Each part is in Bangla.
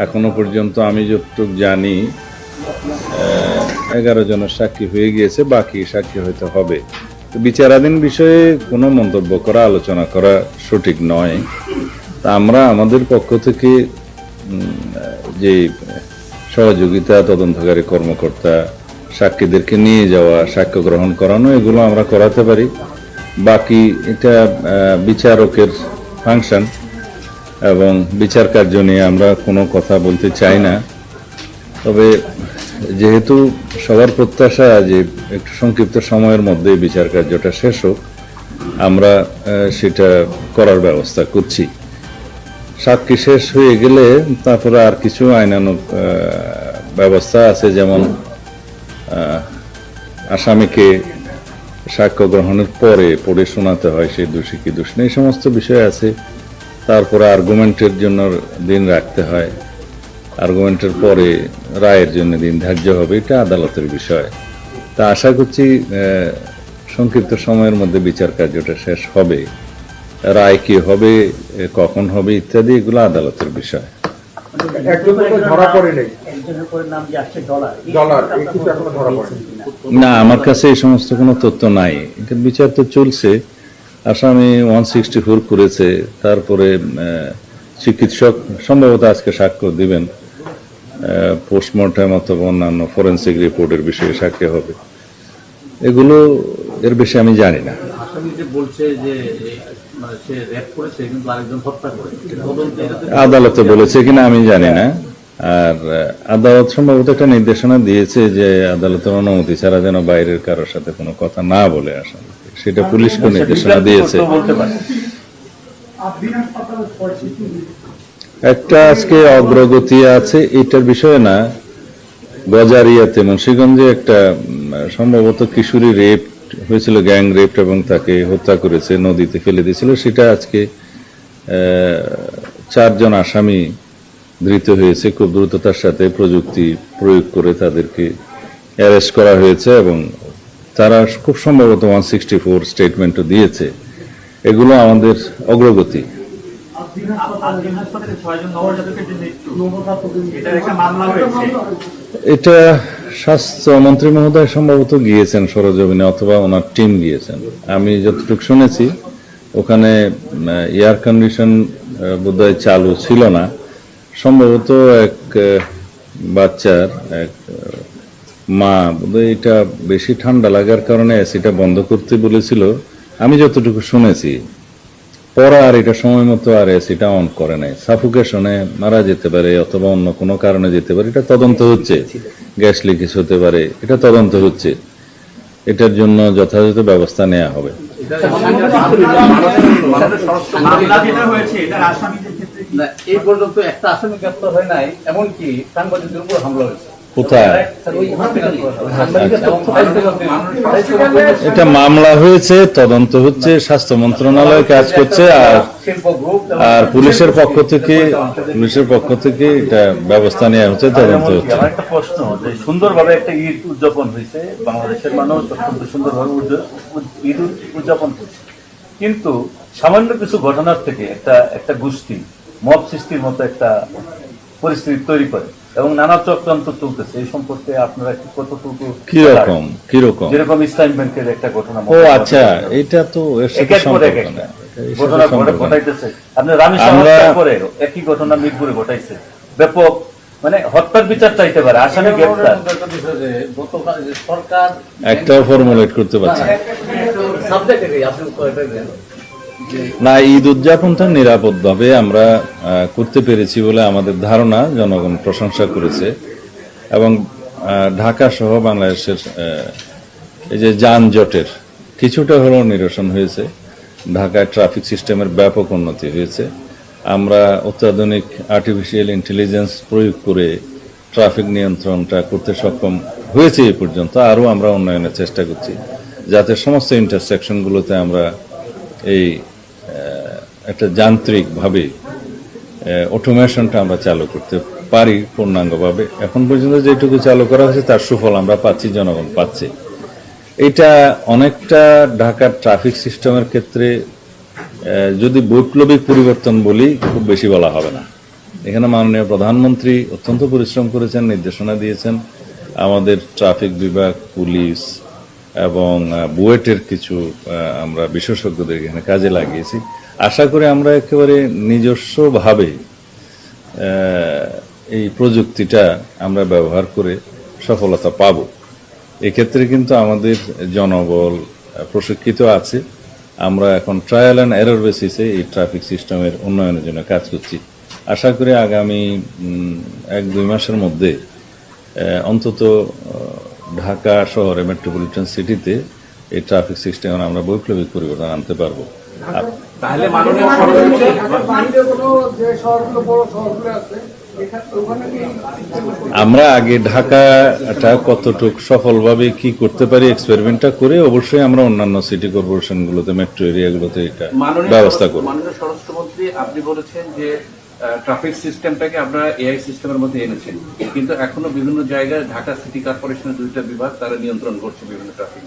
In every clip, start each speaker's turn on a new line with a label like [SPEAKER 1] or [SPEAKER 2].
[SPEAKER 1] এখনো পর্যন্ত আমি যতটুকু জানি 11 জনের সাক্ষী হয়ে গিয়েছে, বাকি সাক্ষী হয়তো হবে। বিচারাধীন বিষয়ে কোনো মন্তব্য করা, আলোচনা করা সঠিক নয়। তা আমরা আমাদের পক্ষ থেকে যে সহযোগিতা, তদন্তকারী কর্মকর্তা, সাক্ষীদেরকে নিয়ে যাওয়া, সাক্ষ্য গ্রহণ করানো, এগুলো আমরা করাতে পারি। বাকি এটা বিচারকের ফাংশন এবং বিচার কার্য নিয়ে আমরা কোনো কথা বলতে চাই না। তবে যেহেতু সবার প্রত্যাশা যে একটু সংক্ষিপ্ত সময়ের মধ্যে বিচার কার্যটা শেষ হোক, আমরা সেটা করার ব্যবস্থা করছি। সাক্ষী শেষ হয়ে গেলে তারপরে আর কিছু আইনানুগ ব্যবস্থা আছে, যেমন আসামিকে সাক্ষ্য গ্রহণের পরে পড়ে শোনাতে হয় সে দোষী কি দোষ নেই, এই সমস্ত বিষয় আছে। তারপরে আর্গুমেন্টের জন্য দিন রাখতে হয়, আর্গুমেন্টের পরে রায়ের জন্য দিন ধার্য হবে, এটা আদালতের বিষয়। তা আশা করছি সংক্ষিপ্ত সময়ের মধ্যে বিচার কার্যটা শেষ হবে। রায় কি হবে, কখন হবে ইত্যাদি, এগুলো আদালতের বিষয়। না, আমার কাছে এই সমস্ত কোনো তথ্য নাই। এটার বিচার তো চলছে। আসামি 164 করেছে, তারপরে চিকিৎসক সম্ভবত আজকে সাক্ষ্য দিবেন, পোস্টমর্টম অথবা অন্যান্য ফরেন্সিক রিপোর্টের বিষয়ে সাক্ষী হবে। এগুলো এর বেশি আমি জানি না। আদালতে বলেছে কিনা আমি জানি না। আর আদালত সম্ভবত একটা নির্দেশনা দিয়েছে যে আদালতের অনুমতি ছাড়া যেন বাইরের কারোর সাথে কোনো কথা না বলে আসেন, সেটা পুলিশকে নির্দেশনা দিয়েছে। একটা আজকে অগ্রগতি আছে এটার বিষয়ে না, গজারিয়াতে মুন্সিগঞ্জে একটা সম্ভবত কিশোরী রেপ হয়েছিল, গ্যাং রেপ, এবং তাকে হত্যা করেছে, নদীতে ফেলে দিয়েছিল। সেটা আজকে 4 জন আসামি ধৃত হয়েছে। খুব দ্রুততার সাথে প্রযুক্তি প্রয়োগ করে তাদেরকে অ্যারেস্ট করা হয়েছে এবং তারা খুব সম্ভবত 164 স্টেটমেন্টও দিয়েছে। এগুলো আমাদের অগ্রগতি। এটা স্বাস্থ্যমন্ত্রী মহোদয় সম্ভবত গিয়েছেন সরজমিনে, অথবা ওনার টিম গিয়েছেন। আমি যতটুকু শুনেছি ওখানে এয়ার কন্ডিশন বোধহয় চালু ছিল না। সম্ভবত এক বাচ্চার এক মা বোধহয় এটা বেশি ঠান্ডা লাগার কারণে এসিটা বন্ধ করতে বলেছিল, আমি যতটুকু শুনেছি। পরে আর এটা সময় মতো আর এসিটা অন করে নাই। সাফোকেশনে মারা যেতে পারে অথবা অন্য কোনো কারণে যেতে পারে, এটা তদন্ত হচ্ছে। গ্যাস লিকেজ হতে পারে, এটা তদন্ত হচ্ছে। এটার জন্য যথাযথ ব্যবস্থা নেওয়া হবে।
[SPEAKER 2] এই পর্যন্ত একটা আসামি গ্রেপ্তার হয় নাই, এমনকি সাংবাদিকদের উপর হামলা হয়েছে।
[SPEAKER 1] কোথায় এটা মামলা হয়েছে, তদন্ত হচ্ছে, স্বাস্থ্য মন্ত্রণালয় কাজ করছে, আর পুলিশের পক্ষ থেকে এটা ব্যবস্থা নেওয়া হচ্ছে, তদন্ত হচ্ছে।
[SPEAKER 2] একটা প্রশ্ন, যে সুন্দরভাবে একটা ঈদ উদযাপন হয়েছে, বাংলাদেশের মানুষ অত্যন্ত সুন্দরভাবে ঈদ উদযাপন করছে, কিন্তু সামান্য কিছু ঘটনার থেকে একটা গোষ্ঠী মব সৃষ্টির মতো একটা পরিস্থিতি তৈরি করে এবং নানা চক্রান্ত চলতেছে। এই সম্পর্কে আপনারা কতটুকু
[SPEAKER 1] কিরকম
[SPEAKER 2] যেরকম ইসলাম ব্যাংকের একটা ঘটনা,
[SPEAKER 1] ও আচ্ছা, এটা তো
[SPEAKER 2] ঘটনা ঘটাইতেছে। আপনি রামেশ্বর করে একই ঘটনা মিরপুরে ঘটাইছে, ব্যাপক মানে হত্যার বিচার চাইতে পারে, আসামি গ্রেপ্তার।
[SPEAKER 1] সরকার একটাও ফর্মুলেট করতে পারছে না। ঈদ উদযাপনটা নিরাপদভাবে আমরা করতে পেরেছি বলে আমাদের ধারণা। জনগণ প্রশংসা করেছে এবং ঢাকা সহ বাংলাদেশের এই যে যানজটের কিছুটা হলেও নিরসন হয়েছে। ঢাকায় ট্রাফিক সিস্টেমের ব্যাপক উন্নতি হয়েছে। আমরা অত্যাধুনিক আর্টিফিশিয়াল ইন্টেলিজেন্স প্রয়োগ করে ট্রাফিক নিয়ন্ত্রণটা করতে সক্ষম হয়েছে এই পর্যন্ত। আরও আমরা উন্নয়নের চেষ্টা করছি যাতে সমস্ত ইন্টারসেকশনগুলোতে আমরা এই একটা যান্ত্রিকভাবে অটোমেশনটা আমরা চালু করতে পারি পূর্ণাঙ্গভাবে। এখন পর্যন্ত যেটুকু চালু করা হয়েছে তার সুফল আমরা পাচ্ছি, জনগণ পাচ্ছে। এটা অনেকটা ঢাকার ট্রাফিক সিস্টেমের ক্ষেত্রে যদি বৈপ্লবিক পরিবর্তন বলি খুব বেশি বলা হবে না। এখানে মাননীয় প্রধানমন্ত্রী অত্যন্ত পরিশ্রম করেছেন, নির্দেশনা দিয়েছেন। আমাদের ট্রাফিক বিভাগ, পুলিশ এবং বুয়েটের কিছু আমরা বিশেষজ্ঞদের এখানে কাজে লাগিয়েছি। আশা করি আমরা একেবারে নিজস্বভাবে এই প্রযুক্তিটা আমরা ব্যবহার করে সফলতা পাব। এক্ষেত্রে কিন্তু আমাদের জনবল প্রশিক্ষিত আছে। আমরা এখন ট্রায়াল অ্যান্ড এরর বেসিসে এই ট্রাফিক সিস্টেমের উন্নয়নের জন্য কাজ করছি। আশা করি আগামী 1-2 মাসের মধ্যে অন্তত ঢাকা শহরে মেট্রোপলিটন সিটিতে এই ট্রাফিক সিস্টেমে আমরা বৈপ্লবিক পরিবর্তন আনতে পারবো।
[SPEAKER 3] তাহলে মাননীয়
[SPEAKER 1] আমরা আগে ঢাকাটা কতটুকু সফলভাবে কি করতে পারি এক্সপেরিমেন্টটা করে অবশ্যই আমরা অন্যান্য সিটি কর্পোরেশনগুলোতে, মেট্রো এরিয়াগুলোতে এটা ব্যবস্থা করব।
[SPEAKER 3] মাননীয় স্বরাষ্ট্রমন্ত্রী আপনি বলেছেন যে ট্রাফিক সিস্টেমটাকে আপনারা এআই সিস্টেমের মধ্যে এনেছেন, কিন্তু এখনো বিভিন্ন জায়গায় ঢাকা সিটি কর্পোরেশনের 2টা বিভাগ তারা নিয়ন্ত্রণ করছে বিভিন্ন ট্রাফিক।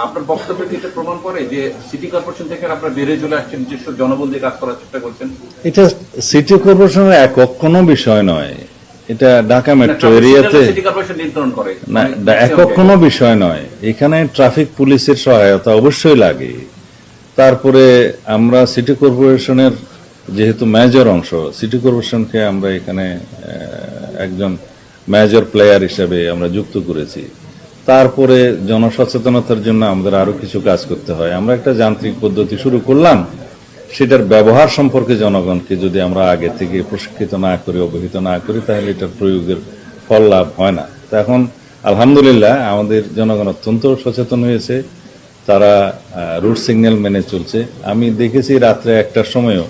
[SPEAKER 3] আপনার বক্তব্য কি এটা প্রমাণ করে যে সিটি কর্পোরেশন থেকে আপনারা বেড়ে চলে আসছেন, নিজস্ব জনবল দিয়ে কাজ করার চেষ্টা করছেন?
[SPEAKER 1] এটা সিটি কর্পোরেশনের একক কোনো বিষয় নয়, এটা ঢাকা মেট্রো এরিয়াতে
[SPEAKER 3] সিটি কর্পোরেশন নিয়ন্ত্রণ করে
[SPEAKER 1] না, একক কোনো বিষয় নয়। এখানে ট্রাফিক পুলিশের সহায়তা অবশ্যই লাগে। তারপরে আমরা সিটি কর্পোরেশনের যেহেতু মেজর অংশ, সিটি কর্পোরেশনকে আমরা এখানে একজন মেজর প্লেয়ার হিসেবে আমরা যুক্ত করেছি। তারপরে জনসচেতনতার জন্য আমাদের আরো কিছু কাজ করতে হয়। আমরা একটা যান্ত্রিক পদ্ধতি শুরু করলাম, সেটার ব্যবহার সম্পর্কে জনগণকে যদি আমরা আগে থেকে প্রশিক্ষিত না করি, অবহিত না করি, তাহলে এটার প্রয়োগের ফল লাভ হয় না। তো এখন আলহামদুলিল্লাহ আমাদের জনগণ অত্যন্ত সচেতন হয়েছে, তারা রুট সিগন্যাল মেনে চলছে। আমি দেখেছি রাত্রে 1টার সময়ও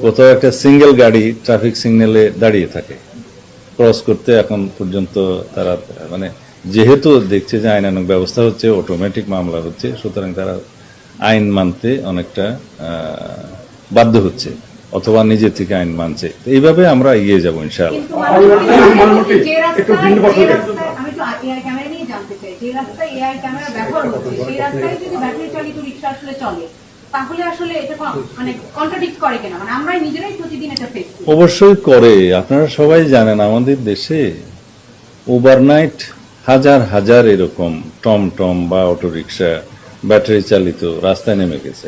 [SPEAKER 1] কোথাও একটা সিঙ্গেল গাড়ি ট্রাফিক সিগন্যালে দাঁড়িয়ে থাকে ক্রস করতে। এখন পর্যন্ত তারা মানে যেহেতু দেখছে যে আইনানুগ ব্যবস্থা হচ্ছে, অটোমেটিক মামলা হচ্ছে, সুতরাং তারা আইন মানতে অনেকটা বাধ্য হচ্ছে অথবা নিজে থেকে আইন মানছে। এইভাবে আমরা এগিয়ে যাবো ইনশাআল্লাহ। অবশ্যই করে, আপনারা সবাই জানেন আমাদের দেশে ওভারনাইট হাজার হাজার এরকম টমটম বা অটোরিকশা ব্যাটারি চালিত রাস্তায় নেমে গেছে।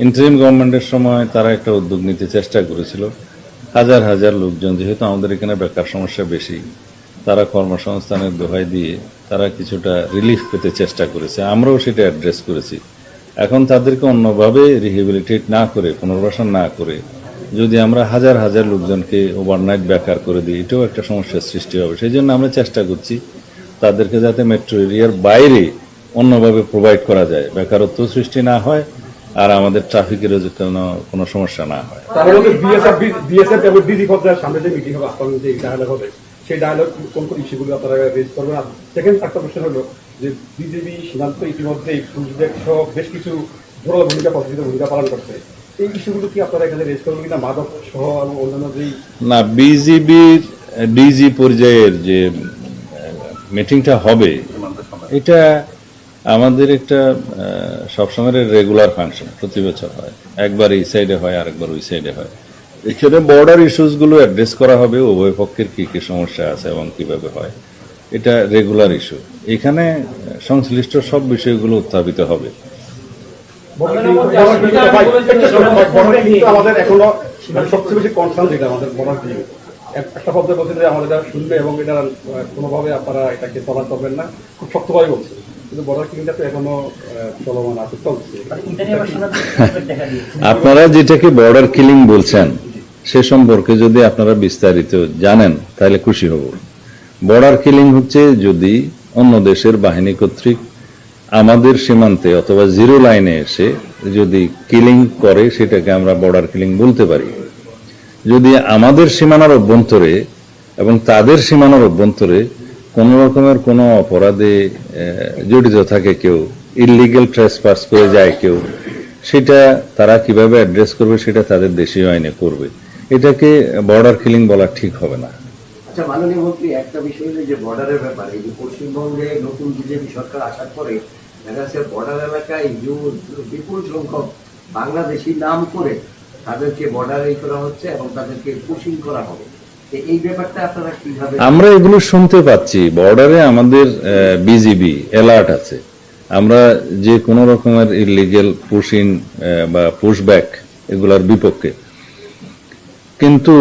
[SPEAKER 1] ইন্টারিম গভর্নমেন্টের সময় তারা একটা উদ্যোগ নিতে চেষ্টা করেছিল। হাজার হাজার লোকজন, যেহেতু আমাদের এখানে বেকার সমস্যা বেশি, তারা কর্মসংস্থানের দোহাই দিয়ে তারা কিছুটা রিলিফ পেতে চেষ্টা করেছে। আমরাও সেটা অ্যাড্রেস করেছি। এখন তাদেরকে অন্যভাবে রিহেবিলিটেট না করে, পুনর্বাসন না করে যদি আমরা হাজার হাজার লোকজনকে ওভারনাইট বেকার করে দিই, এটাও একটা সমস্যার সৃষ্টি হবে। সেই জন্য আমরা চেষ্টা করছি তাদেরকে যাতে মেট্রো এরিয়ার বাইরে অন্যভাবে প্রোভাইড করা যায়, বেকারত্ব সৃষ্টি না হয় আর আমাদের ট্রাফিকেরও কোনো সমস্যা না হয়।
[SPEAKER 4] সেই ডায়ালগ কোন কোন ইস্যুগুলো আপনারা রেজ করবেন? আর সেকেন্ড একটা কোশ্চেন হলো যে বিজেপি সীমান্ত ইতিমধ্যে পুলিশদের সহ বেশ কিছু জোরালো ভূমিকা পালন করছে, এই ইস্যুগুলো কি আপনারা এখানে রেজ করবেন কিনা? মাদক সহ অন্যান্য যেই
[SPEAKER 1] না, বিজিবির ডিজি পর্যায়ের যে মিটিংটা হবে, এটা আমাদের একটা সবসময় রেগুলার ফাংশন, প্রতি বছর হয়। একবার এই সাইডে হয়, আরেকবার ওই সাইডে হয়। এখানে বর্ডার ইস্যুস গুলো অ্যাড্রেস করা হবে, উভয় পক্ষের কি কি সমস্যা আছে এবং কিভাবে হয়, এটা রেগুলার ইস্যু। এখানে সংশ্লিষ্ট সব বিষয়গুলো উত্থাপিত হবে।
[SPEAKER 4] আমাদের এখনো সবচেয়ে বেশি কনসার্ন যেটা আমাদের বর্ডার দিয়ে একটা শব্দ বলছে যে আমাদের এটা শুনবে এবং এটা কোনোভাবে আপনারা এটাকে চলা করবেন না, খুব শক্তভাবে বলছে, কিন্তু বর্ডার কিলিংটা তো এখনো চলমান আছে, চলছে।
[SPEAKER 1] আপনারা যেটাকে বর্ডার কিলিং বলছেন সে সম্পর্কে যদি আপনারা বিস্তারিত জানেন তাহলে খুশি হব। বর্ডার কিলিং হচ্ছে যদি অন্য দেশের বাহিনী কর্তৃক আমাদের সীমান্তে অথবা জিরো লাইনে এসে যদি কিলিং করে, সেটাকে আমরা বর্ডার কিলিং বলতে পারি। যদি আমাদের সীমানার অভ্যন্তরে এবং তাদের সীমানার অভ্যন্তরে কোন রকমের কোনো অপরাধে জড়িত থাকে কেউ, ইললিগ্যাল ট্রেসপাস করে যায় কেউ, সেটা তারা কিভাবে অ্যাড্রেস করবে সেটা তাদের দেশীয় আইনে করবে। এটাকে বর্ডার কিলিং বলা ঠিক হবে না।
[SPEAKER 5] আচ্ছা মাননীয় মন্ত্রী, একটা বিষয় হলো যে বর্ডারের ব্যাপারে, যে পশ্চিমবঙ্গে নতুন বিজেপি সরকার আসার পরে দেখা যাচ্ছে বর্ডার এলাকায় বিপুল সংখ্যক বাংলাদেশি নাম করে তাদেরকে বর্ডারে করা হচ্ছে এবং তাদেরকে পুশিং করা হবে। তো এই ব্যাপারটা আপনারা কিভাবে
[SPEAKER 1] আমরা এগুলো শুনতে পাচ্ছি, বর্ডারে আমাদের বিজিবি অ্যালার্ট আছে। আমরা যে কোনো রকমের ইলিগেল পুশ-ইন বা পুশ-ব্যাক এগুলার বিপক্ষে। কিন্তু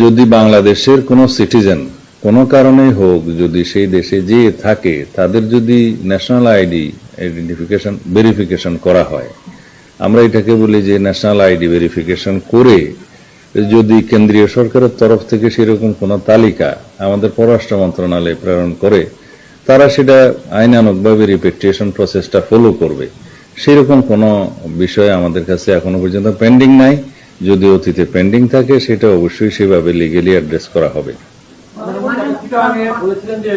[SPEAKER 1] যদি বাংলাদেশের কোনো সিটিজেন কোনো কারণে হোক যদি সেই দেশে যে থাকে, তাদের যদি ন্যাশনাল আইডি আইডেন্টিফিকেশন ভেরিফিকেশন করা হয়, আমরা এটাকে বলি যে ন্যাশনাল আইডি ভেরিফিকেশন করে যদি কেন্দ্রীয় সরকারের তরফ থেকে সেরকম কোনো তালিকা আমাদের পররাষ্ট্র মন্ত্রণালয়ে প্রেরণ করে, তারা সেটা আইনানুগভাবে রিপেট্রিয়েশন প্রসেসটা ফলো করবে। সেরকম কোনো বিষয় আমাদের কাছে এখনো পর্যন্ত পেন্ডিং নাই। যদি অতীতে পেন্ডিং থাকে সেটা অবশ্যই সেভাবে লিগেলি অ্যাড্রেস করা হবে।
[SPEAKER 4] বলেছিলেন যে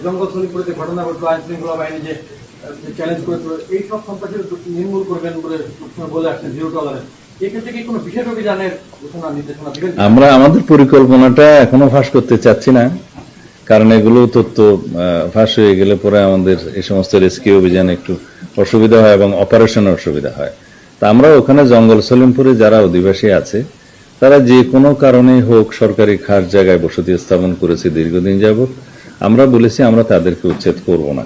[SPEAKER 4] জঙ্গল সলিপুরে যে ঘটনা ঘটলো, আইন শৃঙ্খলা বাহিনী যে চ্যালেঞ্জ করেছিল, এই সব সন্ত্রাসের নির্মূল করবেন বলে বলে আসছেন জিরো টলারেন্স। এক্ষেত্রে কি কোনো বিশেষ অভিযানের ঘোষণা নির্দেশনা দিবেন?
[SPEAKER 1] আমরা আমাদের পরিকল্পনাটা এখনো ফাঁস করতে চাচ্ছি না, কারণ এগুলো তথ্য ফাঁস হয়ে গেলে পরে আমাদের এই সমস্ত রেস্কিউ অভিযানে একটু অসুবিধা হয় এবং অপারেশনে অসুবিধা হয়। তা আমরা ওখানে জঙ্গল সলিমপুরে যারা অধিবাসী আছে, তারা যে কোনো কারণেই হোক সরকারি খাস জায়গায় বসতি স্থাপন করেছে দীর্ঘদিন যাবৎ, আমরা বলেছি আমরা তাদেরকে উচ্ছেদ করব না।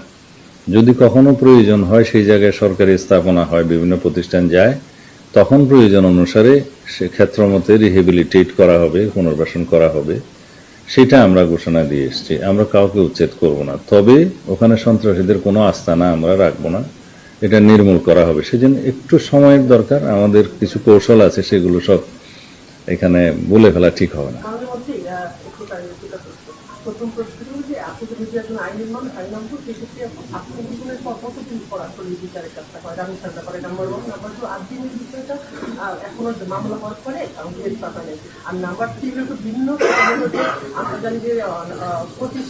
[SPEAKER 1] যদি কখনো প্রয়োজন হয় সেই জায়গায় সরকারি স্থাপনা হয়, বিভিন্ন প্রতিষ্ঠান যায়, তখন প্রয়োজন অনুসারে সে ক্ষেত্র মতে রিহেবিলিটেট করা হবে, পুনর্বাসন করা হবে। সেটা আমরা ঘোষণা দিয়ে এসেছি, আমরা কাউকে উচ্ছেদ করব না। তবে ওখানে সন্ত্রাসীদের কোনো আস্তানা আমরা রাখবো না, এটা নির্মূল করা হবে। সেজন্য একটু সময়ের দরকার, আমাদের কিছু কৌশল আছে, সেগুলো সব এখানে বলে ফেলা ঠিক হবে না।
[SPEAKER 6] প্রথম প্রশ্ন হল যে আপনি যদি একজন আইনের মানুষ, আইন অঙ্ক, সেক্ষেত্রে আপনি জীবনের পর কতদিন পর আসলে বিচারের কাজটা করে, রানিসার ব্যাপারে নাম্বার ওয়ান। নাম্বার টু, 8 দিনের বিষয়টা এখনো মামলা হওয়ার পরে কেস পাতা নেই। আর নাম্বার থ্রি হল বিভিন্ন আমরা জানি যে 25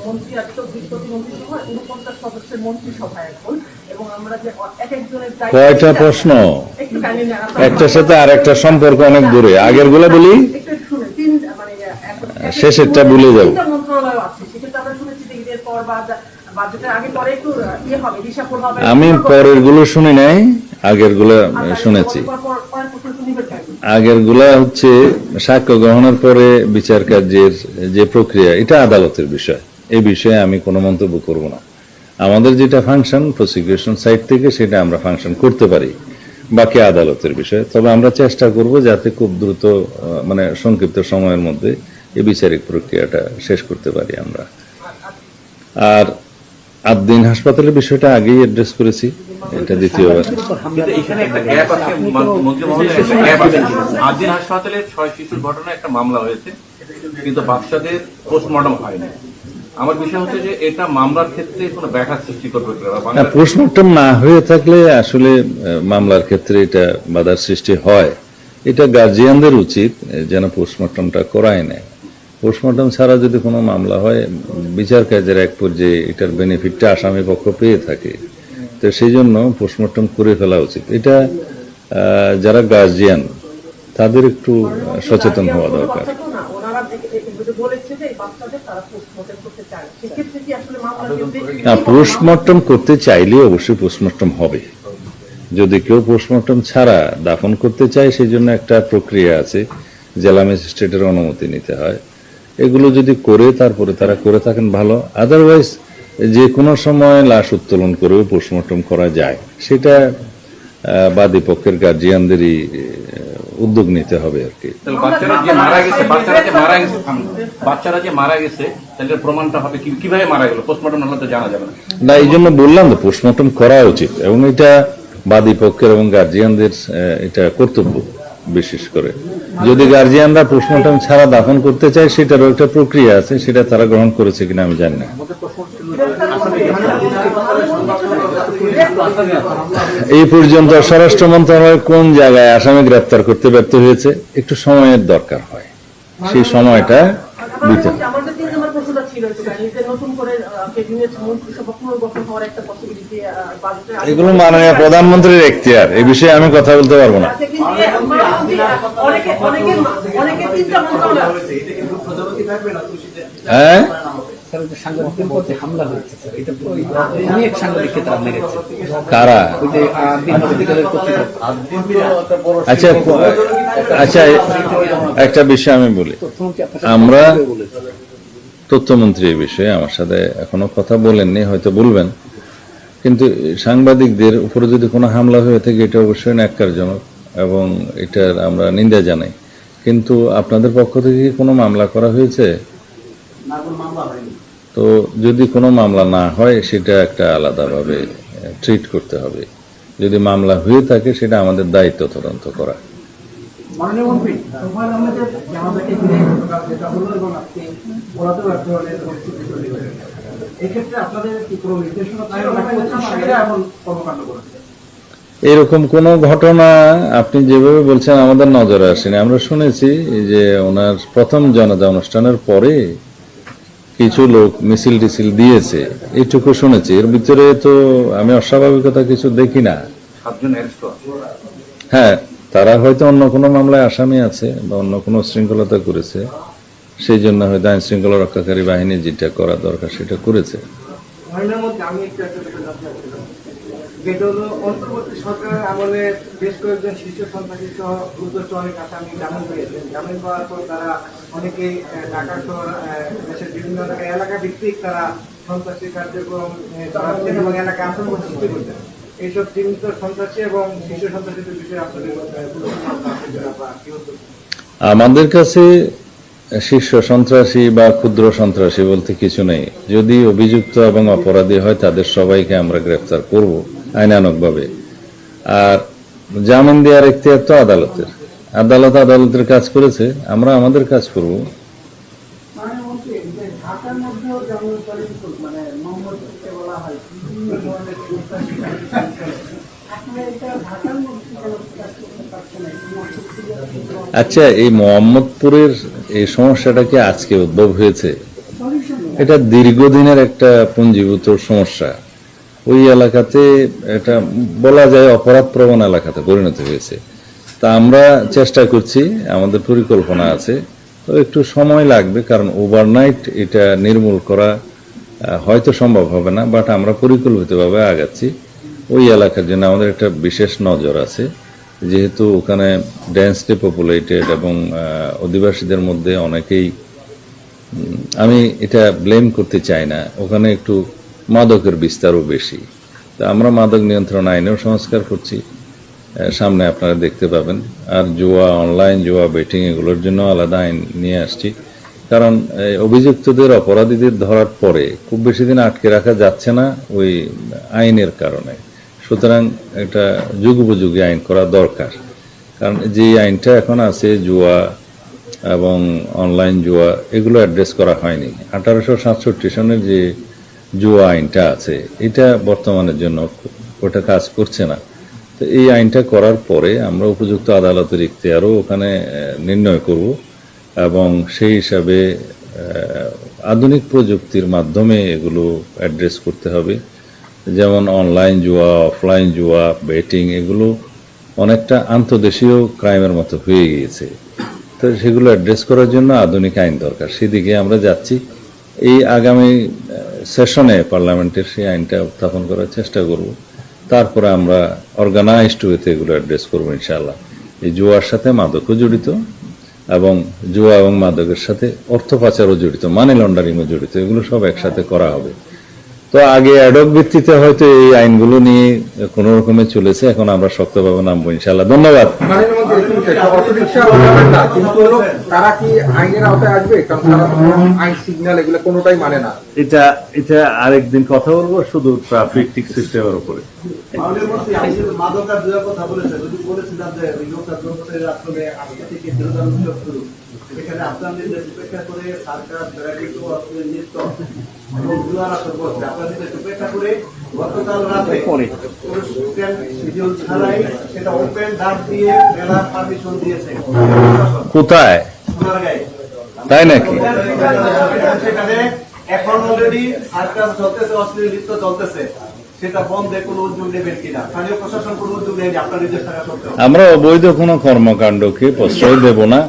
[SPEAKER 6] মন্ত্রী আছে, 20 প্রতিমন্ত্রী সভা, 49 সদস্যের মন্ত্রিসভা এখন, এবং আমরা যে এক একজনের
[SPEAKER 1] কয়টা প্রশ্ন, একটার সাথে আর একটা সম্পর্ক অনেক দূরে। আগের গুলা বলি, শেষেরটা ভুলে যাব। আমি পরের গুলো শুনি নাই, আগের গুলা শুনেছি। আগের গুলা হচ্ছে সাক্ষ্য গ্রহণের পরে বিচার কার্যের যে প্রক্রিয়া, এটা আদালতের বিষয়। এই বিষয়ে আমি কোনো মন্তব্য করব না। আমাদের যেটা ফাংশন প্রসিকিউশন সাইড থেকে, সেটা আমরা ফাংশন করতে পারি, বাকি আদালতের বিষয়। তবে আমরা চেষ্টা করব যাতে খুব দ্রুত, মানে সংক্ষিপ্ত সময়ের মধ্যে এই বিচারিক প্রক্রিয়াটা শেষ করতে পারি আমরা। আর 8 দিন হাসপাতালের বিষয়টা আগেই অ্যাড্রেস করেছি, এটা দ্বিতীয়বার।
[SPEAKER 3] কিন্তু এখানে একটা গ্যাপ আছে মন্ত্রী মহোদয়, একটা গ্যাপ আছে। 8 দিন হাসপাতালে 6 শিশুর ঘটনায় একটা মামলা হয়েছে, কিন্তু বাচ্চাদের পোস্টমর্টম হয়নি। আমার বিষয় হচ্ছে যে এটা মামলার ক্ষেত্রে কোনো ব্যাঘাত সৃষ্টি করবে কিনা।
[SPEAKER 1] পোস্টমর্টম না হয়ে থাকলে আসলে মামলার ক্ষেত্রে এটা বাধার সৃষ্টি হয়। এটা গার্জিয়ানদের উচিত যেন পোস্টমর্টমটা করায় নেয়। পোস্টমর্টম ছাড়া যদি কোনো মামলা হয়, বিচার কাজের এক পর্যায়ে এটার বেনিফিটটা আসামি পক্ষ পেয়ে থাকে, তো সেই জন্য পোস্টমর্টম করে ফেলা উচিত। এটা যারা গার্জিয়ান তাদের একটু সচেতন হওয়া দরকার। না, পোস্টমর্টম করতে চাইলে অবশ্যই পোস্টমর্টম হবে। যদি কেউ পোস্টমর্টম ছাড়া দাফন করতে চায়, সেই জন্য একটা প্রক্রিয়া আছে, জেলা ম্যাজিস্ট্রেটের অনুমতি নিতে হয়। এগুলো যদি করে তারপরে তারা করে থাকেন ভালো। আদারওয়াইজ যে কোনো সময় লাশ উত্তোলন করেও পোস্টমর্টম করা যায়, সেটা বাদী পক্ষের গার্জিয়ানদেরই উদ্যোগ নিতে হবে আর কি।
[SPEAKER 3] বাচ্চারা যে মারা গেছে তাহলে প্রমাণটা হবে কিভাবে মারা গেল? পোস্টমর্টম না হলে তো জানা যাবে
[SPEAKER 1] না। এই জন্য বললাম তো পোস্টমর্টম করা উচিত, এবং এটা বাদী পক্ষের এবং গার্জিয়ানদের এটা কর্তব্য। বিশেষ করে যদি গার্জিয়ানরা পোস্টমর্টম ছাড়া দাফন করতে চায়, সেটারও একটা প্রক্রিয়া আছে, সেটা তারা গ্রহণ করেছে কিনা আমি জানি না। এই পর্যন্ত স্বরাষ্ট্র মন্ত্রণালয় কোন জায়গায় আসামি গ্রেপ্তার করতে ব্যর্থ হয়েছে, একটু সময়ের দরকার হয়, সেই সময়টা দিতে হবে। এগুলো মাননীয় প্রধানমন্ত্রীর এখতিয়ার, এই বিষয়ে আমি কথা বলতে পারবো না।
[SPEAKER 5] হ্যাঁ
[SPEAKER 7] স্যার ওই যে সাংবাদিকদের উপর যে হামলা হয়েছে স্যার, এটা তো ওই অনেক সাংবাদিককে তারা মেরেছে।
[SPEAKER 1] কারা?
[SPEAKER 7] ওই যে বিশ্ববিদ্যালয়ের কর্তৃপক্ষ
[SPEAKER 1] আচ্ছা আচ্ছা, একটা বিষয় আমি বলি,
[SPEAKER 7] তথ্যমন্ত্রী আপনার
[SPEAKER 1] আমরা
[SPEAKER 7] সাথে বলেছে।
[SPEAKER 1] তথ্যমন্ত্রী এই বিষয়ে আমার সাথে এখনো কথা বলেননি, হয়তো বলবেন, কিন্তু সাংবাদিকদের উপরে যদি কোনো হামলা হয়ে থাকে এটা অবশ্যই ন্যাক্কারজনক এবং এটার আমরা নিন্দা জানাই। কিন্তু আপনাদের পক্ষ থেকে কি কোনো মামলা করা হয়েছে? তো যদি কোনো মামলা না হয় সেটা একটা আলাদাভাবে ট্রিট করতে হবে। যদি মামলা হয়ে থাকে সেটা আমাদের দায়িত্ব তদন্ত করা।
[SPEAKER 8] মাননীয় মন্ত্রী, তোমার আমাদের জামাতাকে ঘিরে গতকাল যেটা হলো এবং আজকে বরাতেও এক ধরনের পরিস্থিতি তৈরি হয়েছে, এক্ষেত্রে আপনাদের কি কোনো নির্দেশনা সেটা এমন কর্মকাণ্ড করেছে?
[SPEAKER 1] এরকম কোন ঘটনা আপনি যেভাবে বলছেন আমাদের নজরে আসেনি। আমরা শুনেছি যে ওনার প্রথম জনতা অনুষ্ঠানের পরে কিছু লোক মিছিল টিছিল দিয়েছে, এইটুকু শুনেছি। এর ভিতরে তো আমি অস্বাভাবিকতা কিছু দেখি না।
[SPEAKER 3] 7 জন অ্যারেস্ট হওয়া।
[SPEAKER 1] হ্যাঁ, তারা হয়তো অন্য কোনো মামলায় আসামি আছে বা অন্য কোনো শৃঙ্খলতা করেছে, সেই জন্য হয়তো আইন শৃঙ্খলা রক্ষাকারী বাহিনী যেটা করা দরকার সেটা করেছে।
[SPEAKER 8] মাননীয় মন্ত্রী, আমি একটু একটা বিষয় জানতে চাচ্ছিলাম, যেটা হলো অন্তর্বর্তী সরকারের আমলে বেশ কয়েকজন শীর্ষ সন্ত্রাসী সহ গুরুত্ব অনেক আসামি জামিন পেয়েছেন। জামিন পাওয়ার পর তারা অনেকেই ঢাকা শহর দেশের বিভিন্ন এলাকা ভিত্তিক তারা সন্ত্রাসী কার্যক্রম চালাচ্ছেন এবং এলাকায় আতঙ্ক সৃষ্টি করছেন। এইসব চিহ্নিত সন্ত্রাসী এবং শীর্ষ সন্ত্রাসীদের বিষয়ে আপনাদের
[SPEAKER 1] আমাদের কাছে শীর্ষ সন্ত্রাসী বা ক্ষুদ্র সন্ত্রাসী বলতে কিছু নেই। যদি অভিযুক্ত এবং অপরাধী হয় তাদের সবাইকে আমরা গ্রেফতার করব আইনানুগভাবে। আর জামিন দেওয়ার এখতিয়ার তো আদালতের। আদালতের কাজ করেছে, আমরা আমাদের কাজ করব।
[SPEAKER 8] মাননীয়মন্ত্রী, যে ঢাকার মধ্যেও যেমন মানে মোহাম্মদকে বলা হয় বিভিন্ন ধরনের আপনারা এটা ঢাকার মধ্যে কাজ করতে পারছেন না?
[SPEAKER 1] আচ্ছা, এই মোহাম্মদপুরের এই সমস্যাটা কি আজকে উদ্ভব হয়েছে? এটা দীর্ঘদিনের একটা পুঞ্জীভূত সমস্যা। ওই এলাকাতে এটা বলা যায় অপরাধ প্রবণ এলাকাতে পরিণত হয়েছে। তা আমরা চেষ্টা করছি, আমাদের পরিকল্পনা আছে, তো একটু সময় লাগবে, কারণ ওভারনাইট এটা নির্মূল করা হয়তো সম্ভব হবে না, বাট আমরা পরিকল্পিতভাবে আগাচ্ছি। ওই এলাকার জন্য আমাদের একটা বিশেষ নজর আছে, যেহেতু ওখানে ডেন্সলি পপুলেটেড এবং অধিবাসীদের মধ্যে অনেকেই, আমি এটা ব্লেম করতে চাই না, ওখানে একটু মাদকের বিস্তারও বেশি। তা আমরা মাদক নিয়ন্ত্রণ আইনেও সংস্কার করছি, সামনে আপনারা দেখতে পাবেন। আর জুয়া, অনলাইন জুয়া, বেটিং এগুলোর জন্য আলাদা আইন নিয়ে আসছি, কারণ অভিযুক্তদের, অপরাধীদের ধরার পরে খুব বেশি দিন আটকে রাখা যাচ্ছে না ওই আইনের কারণে। সুতরাং এটা যুগোপযোগী আইন করা দরকার, কারণ যে আইনটা এখন আছে জুয়া এবং অনলাইন জুয়া, এগুলো অ্যাড্রেস করা হয়নি। 1867 সনের যে জুয়া আইনটা আছে এটা বর্তমানের জন্য ওটা কাজ করছে না। তো এই আইনটা করার পরে আমরা উপযুক্ত আদালতের ইখতিয়ারও ওখানে নির্ণয় করব এবং সেই হিসাবে আধুনিক প্রযুক্তির মাধ্যমে এগুলো অ্যাড্রেস করতে হবে। যেমন অনলাইন জুয়া, অফলাইন জুয়া, বেটিং, এগুলো অনেকটা আন্তর্দেশীয় ক্রাইমের মতো হয়ে গিয়েছে। তো সেগুলো অ্যাড্রেস করার জন্য আধুনিক আইন দরকার, সেদিকে আমরা যাচ্ছি। এই আগামী সেশনে পার্লামেন্টের সেই আইনটা উত্থাপন করার চেষ্টা করব। তারপরে আমরা অর্গানাইজড ওয়েতে এগুলো অ্যাড্রেস করবো ইনশাআল্লাহ। এই জুয়ার সাথে মাদকও জড়িত এবং জুয়া এবং মাদকের সাথে অর্থ পাচারও জড়িত, মানি লন্ডারিংও জড়িত, এগুলো সব একসাথে করা হবে। তো আগে অ্যাডক ভিত্তিতে হয়তো এই আইনগুলো নিয়ে কোন রকমে চলেছে, এখন আমরা শক্তভাবে নামবো ইনশাআল্লাহ। ধন্যবাদ।
[SPEAKER 4] তারা কি আইনের আওতায় আসবে? কারণ তারা আইন সিগন্যাল এগুলো কোনোটাই মানে না।
[SPEAKER 2] এটা আরেকদিন কথা বলবো শুধু ট্রাফিক সিস্টেমের উপরে।
[SPEAKER 8] মাননীয় মন্ত্রী, আমি যদি মাদক আর জুয়ার কথা বলেছিলাম যে ওই লোকটা জগতের আসলে আজকে থেকে বিরোধী উৎসব শুরু, সেখানে আপনার নির্দেশ উপেক্ষা করে সরকার বেড়াবিত নৃত্য এবং জুয়ার আসর বলছে, আপনার নির্দেশ উপেক্ষা করে গতকাল রাতে শিডিউল ছাড়াই সেটা ওপেন ডাক দিয়ে মেলার পারমিশন দিয়েছে
[SPEAKER 1] কোথায়?
[SPEAKER 8] সোনারগাঁয়ে।
[SPEAKER 1] তাই নাকি?
[SPEAKER 8] সেখানে এখন অলরেডি সার্কাস চলতেছে, অশ্লীল নৃত্য চলতেছে, সেটা বন্ধে কোনো উদ্যোগ নেবেন কিনা? স্থানীয় প্রশাসন কোনো উদ্যোগ নেয়নি আপনার নির্দেশ থাকা সত্ত্বেও?
[SPEAKER 1] আমরা অবৈধ কোনো কর্মকাণ্ডকে প্রশ্রয় দেব না।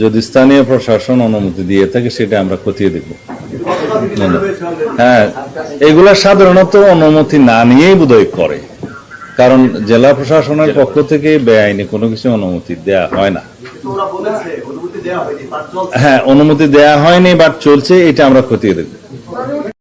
[SPEAKER 1] যদি স্থানীয় প্রশাসন অনুমতি দিয়ে থাকে সেটা আমরা খতিয়ে দেখব। হ্যাঁ, এগুলা সাধারণত অনুমতি না নিয়েই বোধহয় করে, কারণ জেলা প্রশাসনের পক্ষ থেকে বেআইনি কোনো কিছু অনুমতি দেয়া হয় না। হ্যাঁ, অনুমতি দেয়া হয়নি বাট চলছে, এটা আমরা খতিয়ে দেখব।